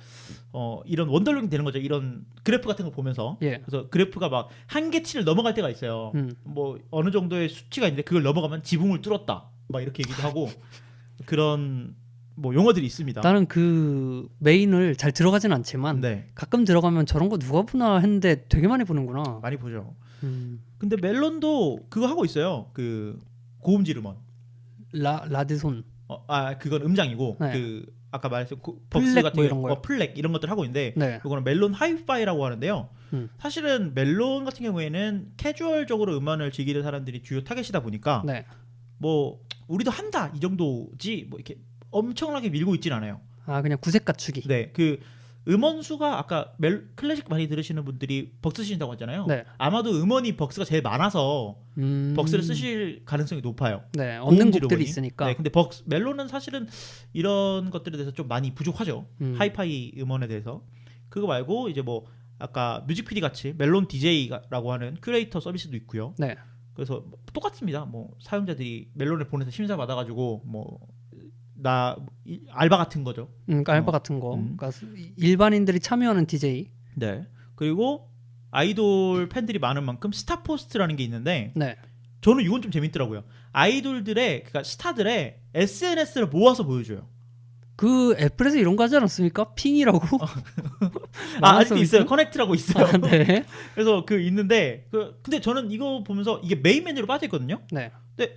이런 원더링이 되는 거죠. 이런 그래프 같은 거 보면서. 예. 그래서 그래프가 막 한계치를 넘어갈 때가 있어요. 뭐 어느 정도의 수치가 있는데 그걸 넘어가면 지붕을 뚫었다. 막 이렇게 얘기도 하고 그런 뭐 용어들이 있습니다. 나는 그 메인을 잘 들어가진 않지만 가끔 들어가면 저런 거 누가 보나 했는데 되게 많이 보는구나. 많이 보죠. 근데 멜론도 그거 하고 있어요. 그 고음질 음원. 라드손. 그건 음장이고 네. 그 아까 말했던 벅스 플렉 같은 뭐 이런 거요. 플렉 이런 것들 하고 있는데 네. 이거는 멜론 하이파이라고 하는데요. 사실은 멜론 같은 경우에는 캐주얼적으로 음원을 즐기는 사람들이 주요 타겟이다 보니까 네. 뭐 우리도 한다 이 정도지 뭐 이렇게 엄청나게 밀고 있진 않아요. 아 그냥 구색 갖추기. 네, 그 음원 수가 아까 클래식 많이 들으시는 분들이 벅스 쓰신다고 했잖아요. 네. 아마도 음원이 벅스가 제일 많아서 벅스를 쓰실 가능성이 높아요. 네, 없는 고음질 곡들이 음원이. 있으니까. 네, 근데 멜론은 사실은 이런 것들에 대해서 좀 많이 부족하죠. 하이파이 음원에 대해서. 그거 말고 이제 뭐 아까 뮤직PD 같이 멜론 DJ라고 하는 큐레이터 서비스도 있고요. 네. 그래서 똑같습니다. 뭐 사용자들이 멜론을 보내서 심사 받아가지고 뭐 나 알바 같은 거죠. 알바 같은 거. 그러니까 일반인들이 참여하는 DJ. 네. 그리고 아이돌 팬들이 많은 만큼 스타포스트라는 게 있는데 네. 저는 이건 좀 재밌더라고요. 아이돌들의 그러니까 스타들의 SNS를 모아서 보여줘요. 그 애플에서 이런 거 하지 않았습니까? 핑이라고. 아직도 있어요. 커넥트라고 있어요. 아, 네. 그래서 그 있는데 근데 저는 이거 보면서 이게 메인 메뉴로 빠져 있거든요. 네. 근데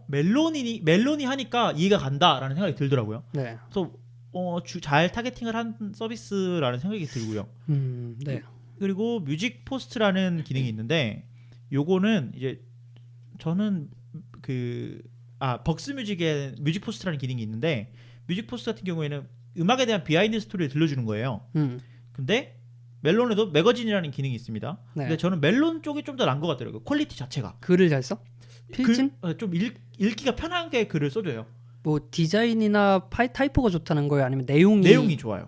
멜론이 하니까 이해가 간다라는 생각이 들더라고요. 네. 그래서 잘 타겟팅을 한 서비스라는 생각이 들고요. 네. 그리고 뮤직 포스트라는 기능이 있는데 요거는 이제 저는 벅스 뮤직에 뮤직 포스트라는 기능이 있는데 뮤직 포스트 같은 경우에는 음악에 대한 비하인드 스토리를 들려주는 거예요. 근데 멜론에도 매거진이라는 기능이 있습니다. 네. 근데 저는 멜론 쪽이 좀 더 나은 것 같더라고요. 퀄리티 자체가. 글을 잘 써? 필진? 좀 읽기가 편하게 글을 써줘요. 뭐 디자인이나 타이포가 좋다는 거예요? 아니면 내용이 좋아요.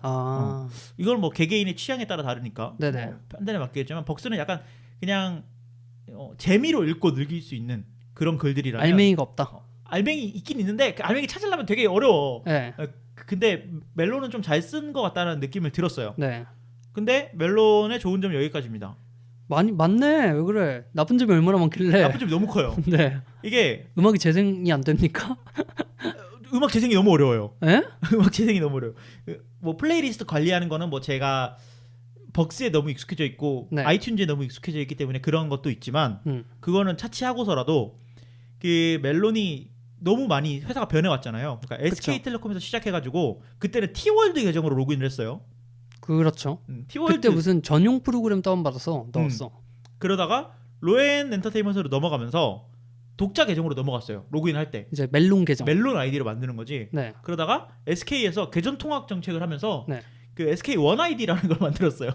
이건 뭐 개개인의 취향에 따라 다르니까 네네. 판단에 맡기겠지만 벅스는 약간 그냥 재미로 읽고 즐길 수 있는 그런 글들이라면 알맹이가 없다. 알맹이 있긴 있는데 그 알맹이 찾으려면 되게 어려워. 네. 근데 멜론은 좀 잘 쓴 것 같다는 느낌을 들었어요. 네. 근데 멜론의 좋은 점은 여기까지입니다. 맞네. 왜 그래? 나쁜 점이 얼마나 많길래? 나쁜 점이 너무 커요. 네. 이게 음악이 재생이 안 됩니까? 음악 재생이 너무 어려워요. 에? 음악 재생이 너무 어려워요. 뭐 플레이리스트 관리하는 거는 뭐 제가 벅스에 너무 익숙해져 있고 네. 아이튠즈에 너무 익숙해져 있기 때문에 그런 것도 있지만 그거는 차치하고서라도 그 멜론이 너무 많이 회사가 변해왔잖아요. 그러니까 SK텔레콤에서 시작해가지고 그때는 T월드 계정으로 로그인을 했어요. 그렇죠. T월드 그때 무슨 전용 프로그램 다운받아서 넣었어. 그러다가 로엔 엔터테인먼트로 넘어가면서 독자 계정으로 넘어갔어요. 로그인할 때 이제 멜론 계정. 멜론 아이디로 만드는 거지. 네. 그러다가 SK에서 계정 통합 정책을 하면서 네. 그 SK 원 아이디라는 걸 만들었어요.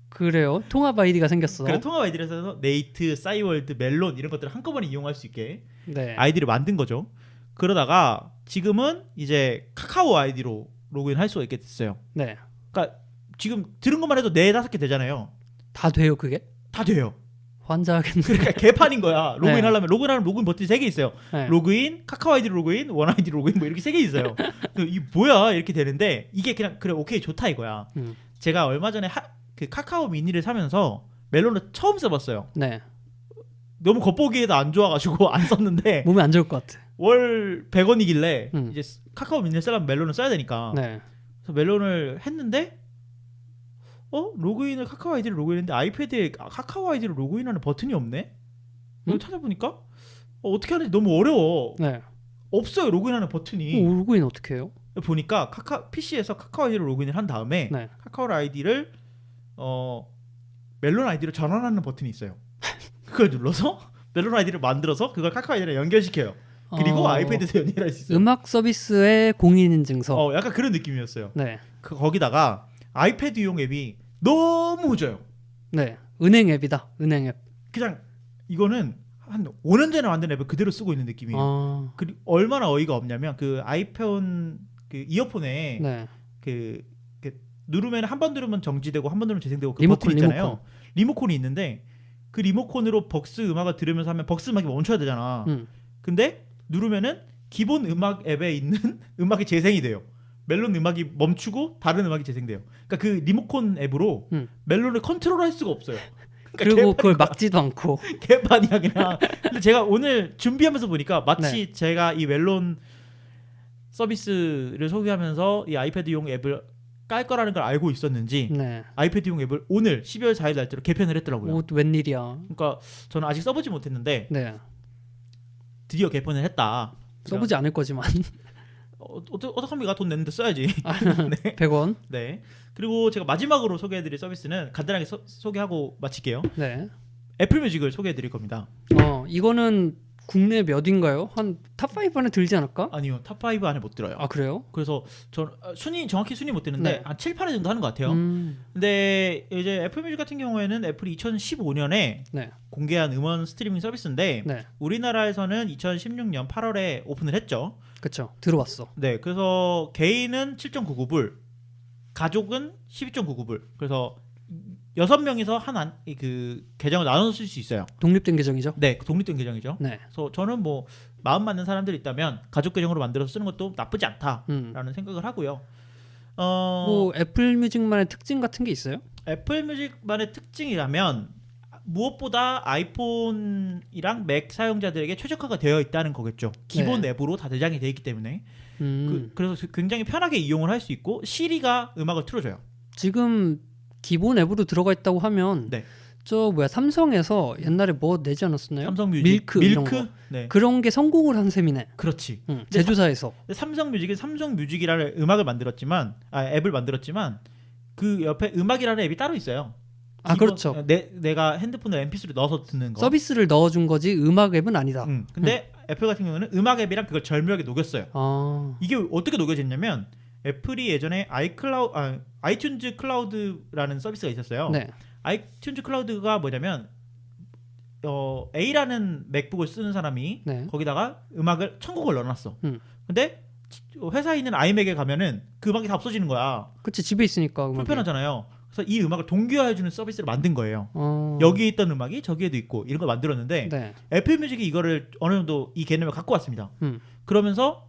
그래요. 통합 아이디가 생겼어. 그래 통합 아이디를 해서 네이트, 싸이월드, 멜론 이런 것들을 한꺼번에 이용할 수 있게 네. 아이디를 만든 거죠. 그러다가 지금은 이제 카카오 아이디로 로그인할 수가 있게 됐어요. 네. 그러니까 지금 들은 것만 해도 4-5개 되잖아요. 다 돼요, 그게? 다 돼요. 환장하겠네. 그러니까 개판인 거야. 네. 로그인하려면 로그인 버튼이 3개 있어요. 네. 로그인, 카카오 아이디로 로그인, 원 아이디로 로그인 뭐 이렇게 3개 있어요. 이 뭐야 이렇게 되는데 이게 그냥 그래 오케이 좋다 이거야. 제가 얼마 전에 그 카카오 미니를 사면서 멜론을 처음 써봤어요. 네. 너무 겉보기에도 안 좋아가지고 안 썼는데 몸에 안 좋을 것 같아. 월 100원이길래 이제 카카오 미니를 쓰려면 멜론을 써야 되니까 네. 그래서 멜론을 했는데 로그인을 카카오 아이디로 로그인했는데 아이패드에 카카오 아이디로 로그인하는 버튼이 없네? 찾아보니까 어떻게 하는지 너무 어려워. 네. 없어요 로그인하는 버튼이. 로그인 어떻게 해요? 보니까 PC에서 카카오 아이디로 로그인을 한 다음에 네. 카카오 아이디를 멜론 아이디로 전환하는 버튼이 있어요. 그걸 눌러서 멜론 아이디를 만들어서 그걸 카카오 아이디랑 연결시켜요. 그리고 아이패드에서 연결할 수 있어요. 음악 서비스의 공인인증서. 약간 그런 느낌이었어요. 네. 거기다가 아이패드용 앱이 너무 좋아요. 네. 은행 앱이다. 은행 앱. 그냥 이거는 한 5년 전에 만든 앱을 그대로 쓰고 있는 느낌이에요. 그리고 얼마나 어이가 없냐면 그 아이폰 그 이어폰에 네. 그 누르면 한 번 누르면 정지되고 한 번 누르면 재생되고 그 리모컨, 버튼 있잖아요. 리모컨이 있는데 그 리모컨으로 벅스 음악을 들으면서 하면 벅스 음악이 멈춰야 되잖아. 근데 누르면은 기본 음악 앱에 있는 음악이 재생이 돼요. 멜론 음악이 멈추고 다른 음악이 재생돼요. 그러니까 그 리모컨 앱으로 멜론을 컨트롤할 수가 없어요. 그러니까 그리고 그걸 막지도 않고. 개판이야 그냥. 근데 제가 오늘 준비하면서 보니까 마치 네. 제가 이 멜론 서비스를 소개하면서 이 아이패드용 앱을 깔 거라는 걸 알고 있었는지 네. 아이패드용 앱을 오늘 12월 4일 날짜로 개편을 했더라고요. 웬일이야. 그러니까 저는 아직 써보지 못했는데 네. 드디어 개편을 했다. 써보지 않을 거지만. 어떡합니까? 돈 냈는데 써야지. 네. 100원. 네. 그리고 제가 마지막으로 소개해드릴 서비스는 간단하게 소개하고 마칠게요. 네. 애플 뮤직을 소개해드릴 겁니다. 이거는 국내 몇인가요? 한 탑 5 안에 들지 않을까? 아니요, 탑5 안에 못 들어요. 아 그래요? 그래서 저 정확히 순위 못 되는데 네. 한 7, 8위 정도 하는 것 같아요. 근데 이제 애플 뮤직 같은 경우에는 애플이 2015년에 네. 공개한 음원 스트리밍 서비스인데 네. 우리나라에서는 2016년 8월에 오픈을 했죠. 그쵸. 들어왔어. 네, 그래서 개인은 7.99불, 가족은 12.99불. 그래서 6명이서 그 계정을 나눠서 쓸 수 있어요. 독립된 계정이죠? 네, 독립된 계정이죠. 네. 그래서 저는 뭐 마음 맞는 사람들이 있다면 가족 계정으로 만들어서 쓰는 것도 나쁘지 않다라는 생각을 하고요. 뭐 애플 뮤직만의 특징 같은 게 있어요? 애플 뮤직만의 특징이라면 무엇보다 아이폰이랑 맥 사용자들에게 최적화가 되어 있다는 거겠죠. 기본 네. 앱으로 다 대장이 되어 있기 때문에 그래서 굉장히 편하게 이용을 할 수 있고 시리가 음악을 틀어줘요. 지금 기본 앱으로 들어가 있다고 하면 네. 저 뭐야 삼성에서 옛날에 뭐 내지 않았었나요? 삼성 뮤직, 밀크 이런 거. 네, 그런 게 성공을 한 셈이네. 그렇지. 제조사에서. 삼성 뮤직은 삼성 뮤직이라는 음악을 만들었지만 앱을 만들었지만 그 옆에 음악이라는 앱이 따로 있어요. 아 그렇죠. 내가 핸드폰에 MP3를 넣어서 듣는 거. 서비스를 넣어준 거지 음악 앱은 아니다. 근데 애플 같은 경우는 음악 앱이랑 그걸 절묘하게 녹였어요. 아. 이게 어떻게 녹여졌냐면 애플이 예전에 아이튠즈 클라우드라는 서비스가 있었어요. 네. 아이튠즈 클라우드가 뭐냐면 A라는 맥북을 쓰는 사람이 네. 거기다가 음악을 천곡을 넣어놨어. 음. 근데 회사에 있는 아이맥에 가면은 그 음악이 다 없어지는 거야. 그치 집에 있으니까 음악이. 불편하잖아요. 그래서 이 음악을 동기화해주는 서비스를 만든 거예요. 어. 여기에 있던 음악이 저기에도 있고 이런 걸 만들었는데 네. 애플 뮤직이 이거를 어느 정도 이 개념을 갖고 왔습니다. 음. 그러면서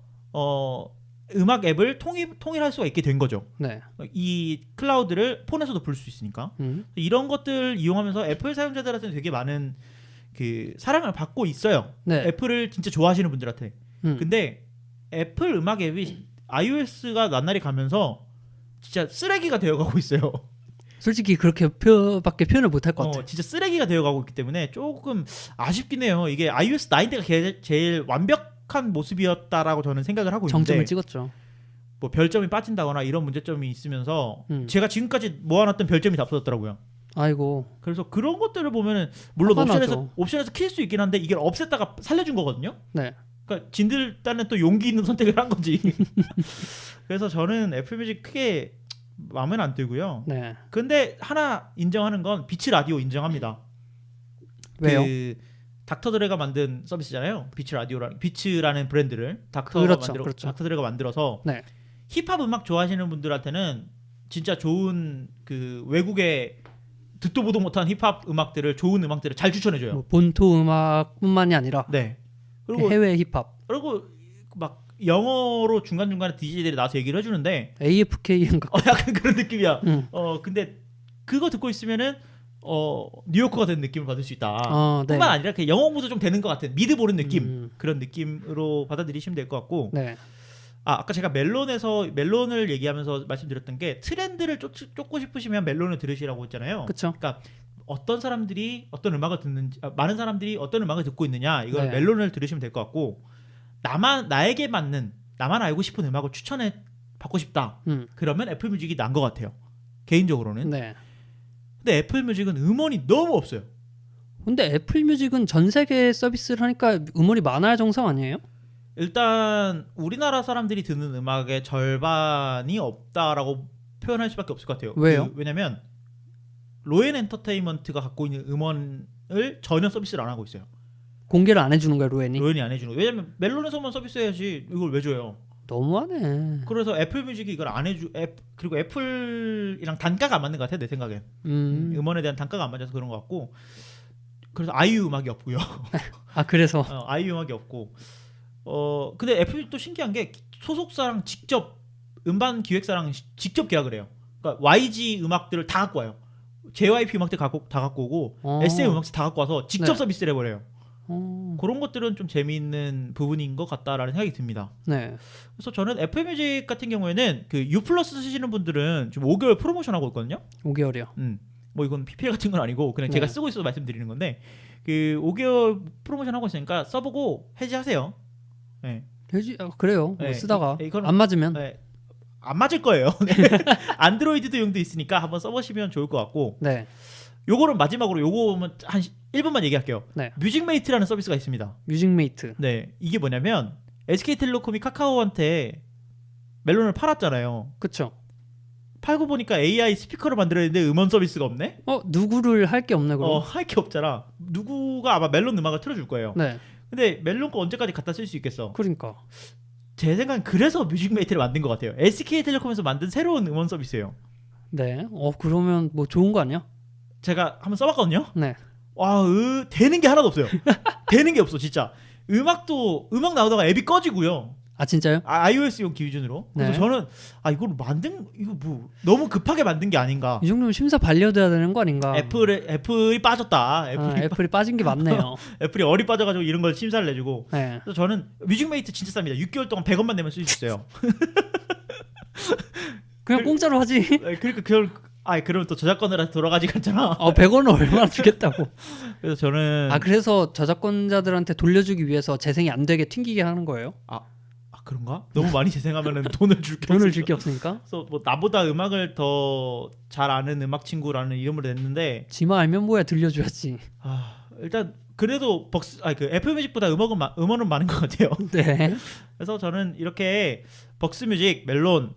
음악 앱을 통일할 수가 있게 된 거죠. 네. 이 클라우드를 폰에서도 볼 수 있으니까 이런 것들 이용하면서 애플 사용자들한테는 되게 많은 그 사랑을 받고 있어요. 네. 애플을 진짜 좋아하시는 분들한테. 근데 애플 음악 앱이 iOS가 낱날이 가면서 진짜 쓰레기가 되어가고 있어요. 솔직히 그렇게 밖에 표현을 못 할 것 같아. 진짜 쓰레기가 되어가고 있기 때문에 조금 아쉽긴 해요. 이게 iOS 9 때가 제일 완벽한 모습이었다라고 저는 생각을 하고 있는데 정점을 찍었죠. 뭐 별점이 빠진다거나 이런 문제점이 있으면서 제가 지금까지 모아놨던 별점이 다 없어졌더라고요. 아이고. 그래서 그런 것들을 보면은 물론 옵션에서 킬 수 있긴 한데 이걸 없앴다가 살려준 거거든요. 네. 그러니까 진들단은 또 용기 있는 선택을 한 거지. 그래서 저는 애플 뮤직 크게 마음에는 안 들고요. 네. 근데 하나 인정하는 건 비츠 라디오 인정합니다. 왜요? 그 닥터 드레가 만든 서비스잖아요. 비츠라는 브랜드를 그렇죠. 닥터 드레가 만들어서 네. 힙합 음악 좋아하시는 분들한테는 진짜 좋은 그 외국의 듣도 보도 못한 힙합 음악들을 좋은 음악들을 잘 추천해줘요. 뭐 본토 음악뿐만이 아니라 네. 그리고 해외 힙합. 그리고 막 영어로 중간 중간에 DJ들이 나와서 얘기를 해주는데 AFK인가? 약간 그런 느낌이야. 근데 그거 듣고 있으면은 뉴요커가 된 느낌을 받을 수 있다. 네. 뿐만 아니라 그 영어 공부도 좀 되는 것 같은 미드 보는 느낌 그런 느낌으로 받아들이시면 될 것 같고. 네. 아까 제가 멜론을 얘기하면서 말씀드렸던 게 트렌드를 쫓고 싶으시면 멜론을 들으시라고 했잖아요. 그렇죠. 그러니까 어떤 사람들이 어떤 음악을 듣는지 많은 사람들이 어떤 음악을 듣고 있느냐 이걸 네. 멜론을 들으시면 될 것 같고 나에게 맞는 나만 알고 싶은 음악을 추천해 받고 싶다. 그러면 애플 뮤직이 난 것 같아요. 개인적으로는. 네. 근데 애플 뮤직은 음원이 너무 없어요. 근데 애플 뮤직은 전 세계 서비스를 하니까 음원이 많아야 정상 아니에요? 일단 우리나라 사람들이 듣는 음악의 절반이 없다라고 표현할 수밖에 없을 것 같아요. 왜요? 왜냐면 로엔 엔터테인먼트가 갖고 있는 음원을 전혀 서비스를 안 하고 있어요. 공개를 안 해주는 거야 로엔이? 로엔이 안 해주는 거예요. 왜냐면 멜론에서만 서비스해야지 이걸 왜 줘요? 너무하네. 그래서 애플 뮤직이 이걸 안 해주 그리고 애플이랑 단가가 안 맞는 것 같아요. 내 생각엔. 음원에 대한 단가가 안 맞아서 그런 것 같고 그래서 아이유 음악이 없고요. 아 그래서 아이유 음악이 없고 근데 애플이 또 신기한 게 소속사랑 직접 음반 기획사랑 직접 계약을 해요. 그러니까 YG 음악들을 다 갖고 와요. JYP 음악들 다 갖고 오고 SM 음악들 다 갖고 와서 직접 네. 서비스를 해버려요. 그런 것들은 좀 재미있는 부분인 것 같다라는 생각이 듭니다. 네. 그래서 저는 애플 뮤직 같은 경우에는 그 U+ 쓰시는 분들은 지금 5개월 프로모션 하고 있거든요. 5개월이요. 뭐 이건 PPL 같은 건 아니고 그냥 제가 네. 쓰고 있어서 말씀드리는 건데 그 5개월 프로모션 하고 있으니까 써보고 해지하세요. 네. 그래요. 뭐 네. 쓰다가 이거는- 안 맞으면 네. 안 맞을 거예요. 네. 안드로이드도 용도 있으니까 한번 써보시면 좋을 것 같고 네. 요거는 마지막으로 요거만 한 1분만 얘기할게요. 네. 뮤직메이트라는 서비스가 있습니다. 뮤직메이트. 네, 이게 뭐냐면 SK텔레콤이 카카오한테 멜론을 팔았잖아요. 그쵸. 팔고 보니까 AI 스피커를 만들었는데 음원 서비스가 없네? 누구를 할 게 없네 그럼. 할 게 없잖아. 누구가 아마 멜론 음악을 틀어줄 거예요. 네. 근데 멜론 거 언제까지 갖다 쓸 수 있겠어? 그러니까. 제 생각엔 그래서 뮤직메이트를 만든 것 같아요. SK텔레콤에서 만든 새로운 음원 서비스예요. 네. 그러면 뭐 좋은 거 아니야? 제가 한번 써봤거든요. 네. 와, 되는 게 하나도 없어요. 되는 게 없어, 진짜. 음악 나오다가 앱이 꺼지고요. 아 진짜요? iOS용 기준으로. 그래서 네. 저는 이거 뭐 너무 급하게 만든 게 아닌가. 이 정도면 심사 반려돼야 되는 거 아닌가? 애플이 빠졌다. 애플이 빠진 게 맞네요. 애플이 얼이 빠져가지고 이런 걸 심사를 내주고. 네. 그래서 저는 뮤직메이트 진짜 쌉니다. 6개월 동안 100원만 내면 쓸 수 있어요. 그냥 공짜로 하지. 그러니까 그러면 또 저작권을 돌아가지 않잖아. 100원을 얼마나 주겠다고. 그래서 저는 그래서 저작권자들한테 돌려주기 위해서 재생이 안 되게 튕기게 하는 거예요? 그런가? 너무 많이 재생하면은 돈을 줄 게 돈을 줄 게 없으니까? 그래서 뭐 나보다 음악을 더 잘 아는 음악 친구라는 이름을 냈는데 지만 알면 뭐야 들려줘야지. 일단 그래도 그 애플 뮤직보다 음원은 많은 것 같아요. 네. 그래서 저는 이렇게 벅스 뮤직, 멜론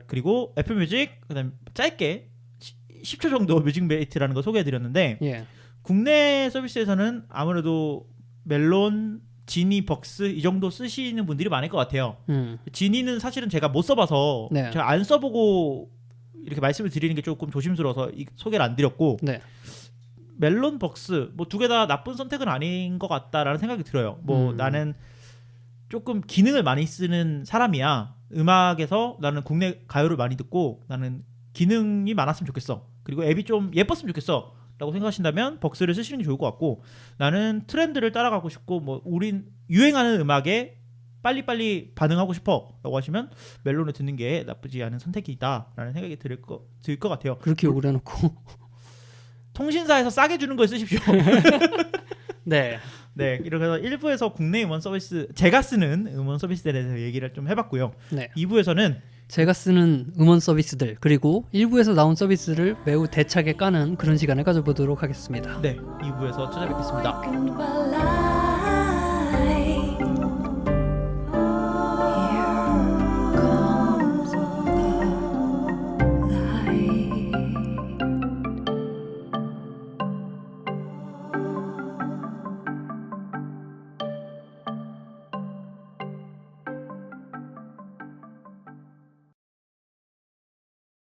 그리고 애플 뮤직 그다음 짧게 10초 정도 뮤직메이트라는 거 소개해드렸는데 예. 국내 서비스에서는 아무래도 멜론, 지니, 벅스 이 정도 쓰시는 분들이 많을 것 같아요. 지니는 사실은 제가 못 써봐서 네. 제가 안 써보고 이렇게 말씀을 드리는 게 조금 조심스러워서 소개를 안 드렸고 네. 멜론, 벅스 뭐 두 개 다 나쁜 선택은 아닌 것 같다라는 생각이 들어요. 뭐 나는 조금 기능을 많이 쓰는 사람이야. 음악에서 나는 국내 가요를 많이 듣고 나는 기능이 많았으면 좋겠어. 그리고 앱이 좀 예뻤으면 좋겠어. 라고 생각하신다면 벅스를 쓰시는 게 좋을 것 같고 나는 트렌드를 따라가고 싶고 뭐 우린 유행하는 음악에 빨리빨리 반응하고 싶어 라고 하시면 멜론을 듣는 게 나쁘지 않은 선택이다 라는 생각이 들 것 같아요. 그렇게 욕을 해놓고. 통신사에서 싸게 주는 걸 쓰십시오. 네. 네, 이렇게 해서 1부에서 국내 음원 서비스 제가 쓰는 음원 서비스에 대해서 얘기를 좀 해봤고요. 네. 2부에서는 제가 쓰는 음원 서비스들 그리고 1부에서 나온 서비스를 매우 대차게 까는 그런 시간을 가져보도록 하겠습니다. 네, 2부에서 찾아뵙겠습니다. Awakened by light.